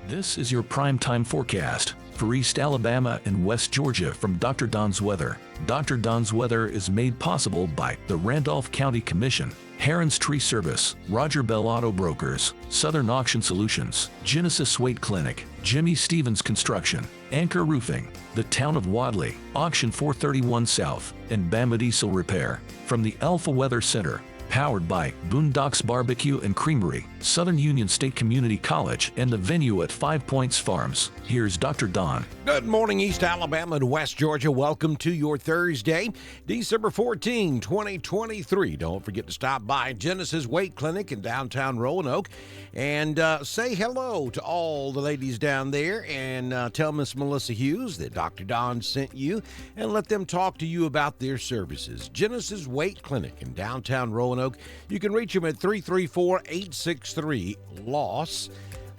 This is your primetime forecast for East Alabama and West Georgia from Dr. Don's Weather. Dr. Don's Weather is made possible by the Randolph County Commission, Heron's Tree Service, Roger Bell Auto Brokers, Southern Auction Solutions, Genesis Weight Clinic, Jimmy Stevens Construction, Anchor Roofing, the Town of Wadley, Auction 431 South, and Bama Diesel Repair. From the Alpha Weather Center, powered by Boondocks Barbecue and Creamery, Southern Union State Community College, and the venue at 5 Points Farms. Here's Dr. Don. Good morning, East Alabama and West Georgia. Welcome to your Thursday, December 14, 2023. Don't forget to stop by Genesis Weight Clinic in downtown Roanoke and say hello to all the ladies down there and tell Miss Melissa Hughes that Dr. Don sent you and let them talk to you about their services. Genesis Weight Clinic in downtown Roanoke. You can reach them at 334-863-LOSS,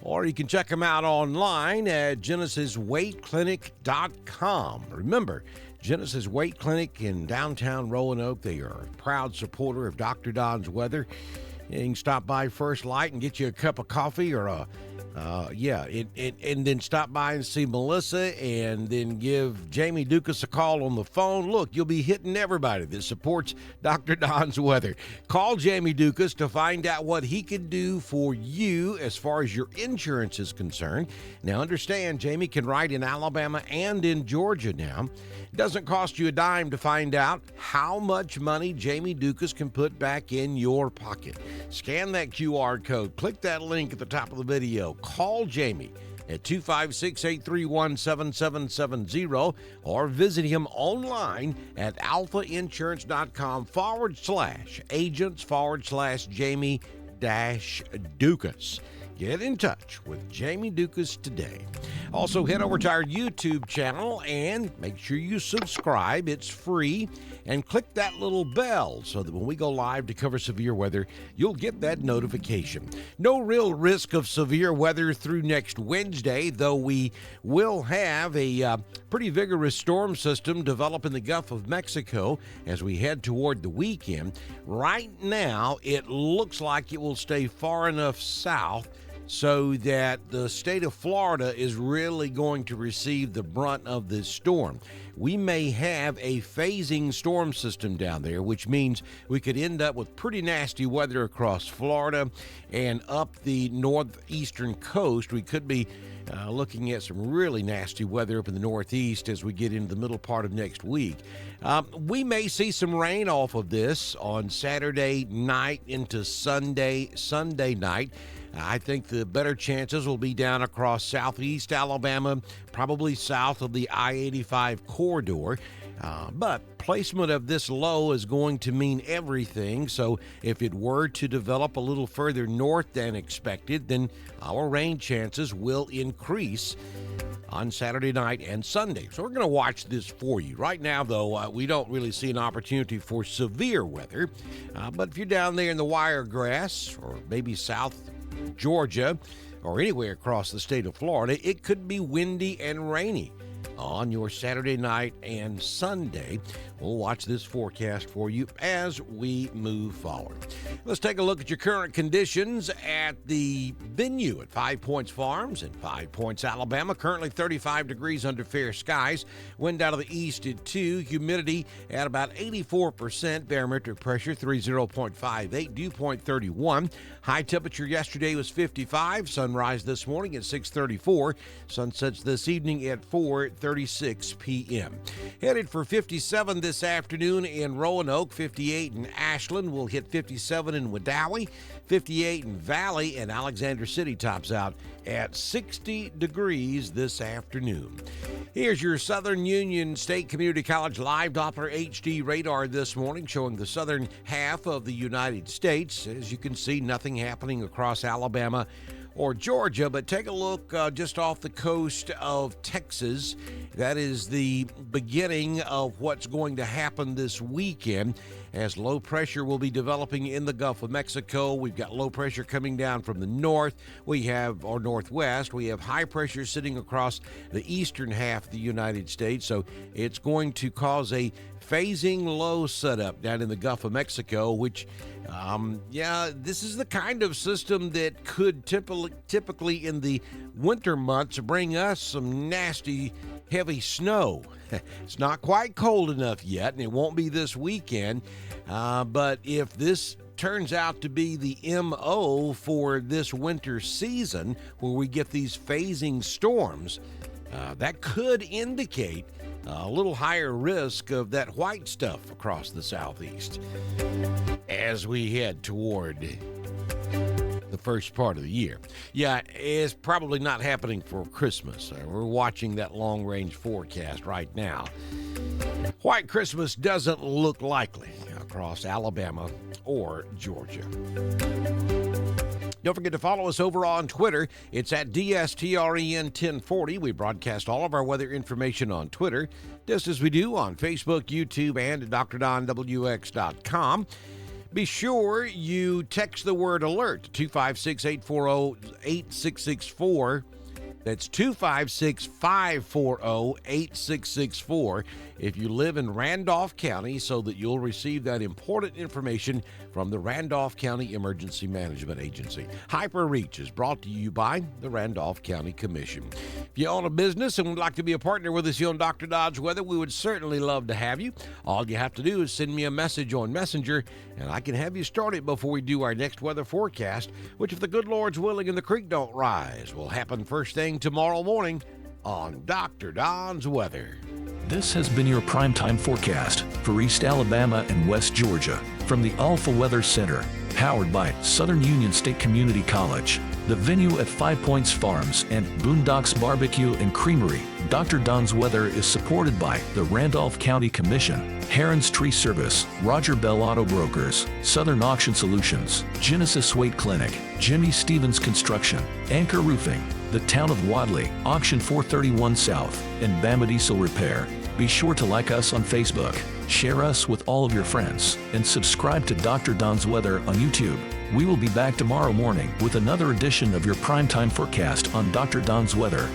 or you can check them out online at genesisweightclinic.com. Remember, Genesis Weight Clinic in downtown Roanoke, they are a proud supporter of Dr. Don's Weather. You can stop by First Light and get you a cup of coffee or and then stop by and see Melissa and then give Jamie Dukas a call on the phone. Look, you'll be hitting everybody that supports Dr. Don's Weather. Call Jamie Dukas to find out what he can do for you as far as your insurance is concerned. Now, understand, Jamie can write in Alabama and in Georgia now. It doesn't cost you a dime to find out how much money Jamie Dukas can put back in your pocket. Scan that QR code. Click that link at the top of the video. Call Jamie at 256-831-7770 or visit him online at alphainsurance.com/agents/Jamie-Dukas. Get in touch with Jamie Dukas today. Also, head over to our YouTube channel and make sure you subscribe. It's free. And click that little bell so that when we go live to cover severe weather, you'll get that notification. No real risk of severe weather through next Wednesday, though we will have a pretty vigorous storm system develop in the Gulf of Mexico as we head toward the weekend. Right now, it looks like it will stay far enough south so that the state of Florida is really going to receive the brunt of this storm. We may have a phasing storm system down there, which means we could end up with pretty nasty weather across Florida and up the northeastern coast. We could be looking at some really nasty weather up in the northeast as we get into the middle part of next week. We may see some rain off of this on Saturday night into Sunday night. I think the better chances will be down across southeast Alabama, probably south of the I-85 corridor. But placement of this low is going to mean everything. So if it were to develop a little further north than expected, then our rain chances will increase on Saturday night and Sunday. So we're going to watch this for you. Right now, though, we don't really see an opportunity for severe weather. But if you're down there in the Wiregrass or maybe South Georgia or anywhere across the state of Florida, it could be windy and rainy on your Saturday night and Sunday. We'll watch this forecast for you as we move forward. Let's take a look at your current conditions at the venue at 5 Points Farms in 5 Points, Alabama. Currently 35 degrees under fair skies. Wind out of the east at 2. Humidity at about 84%. Barometric pressure 30.58. Dew point 31. High temperature yesterday was 55. Sunrise this morning at 6:34. Sunsets this evening at 4:36 p.m. Headed for 57 this afternoon in Roanoke, 58 in Ashland. We'll hit 57 in Wedowee, 58 in Valley, and Alexander City tops out at 60 degrees this afternoon. Here's your Southern Union State Community College live Doppler HD radar this morning, showing the southern half of the United States. As you can see, nothing happening across Alabama or Georgia, but take a look just off the coast of Texas. That is the beginning of what's going to happen this weekend as low pressure will be developing in the Gulf of Mexico. We've got low pressure coming down from the north, or northwest. We have high pressure sitting across the eastern half of the United States, so it's going to cause a phasing low setup down in the Gulf of Mexico, which, this is the kind of system that could typically in the winter months bring us some nasty, heavy snow. It's not quite cold enough yet, and it won't be this weekend, but if this turns out to be the MO for this winter season, where we get these phasing storms, that could indicate a little higher risk of that white stuff across the southeast as we head toward the first part of the year. Yeah, it's probably not happening for Christmas. We're watching that long-range forecast right now. White Christmas doesn't look likely across Alabama or Georgia. Don't forget to follow us over on Twitter. It's at DSTREN1040. We broadcast all of our weather information on Twitter, just as we do on Facebook, YouTube, and at DrDonWX.com. Be sure you text the word alert to 256-840-8664. That's 256-540-8664 if you live in Randolph County, so that you'll receive that important information from the Randolph County Emergency Management Agency. Hyper Reach is brought to you by the Randolph County Commission. If you own a business and would like to be a partner with us here on Dr. Don's Weather, we would certainly love to have you. All you have to do is send me a message on Messenger, and I can have you started before we do our next weather forecast, which, if the good Lord's willing and the creek don't rise, will happen first thing tomorrow morning on Dr. Don's Weather. This has been your primetime forecast for East Alabama and West Georgia from the Alpha Weather Center, powered by Southern Union State Community College, the venue at 5 Points Farms, and Boondocks Barbecue and Creamery. Dr. Don's Weather is supported by the Randolph County Commission, Heron's Tree Service, Roger Bell Auto Brokers, Southern Auction Solutions, Genesis Weight Clinic, Jimmy Stevens Construction, Anchor Roofing, the Town of Wadley, Auction 431 South, and Bama Diesel Repair. Be sure to like us on Facebook, share us with all of your friends, and subscribe to Dr. Don's Weather on YouTube. We will be back tomorrow morning with another edition of your primetime forecast on Dr. Don's Weather.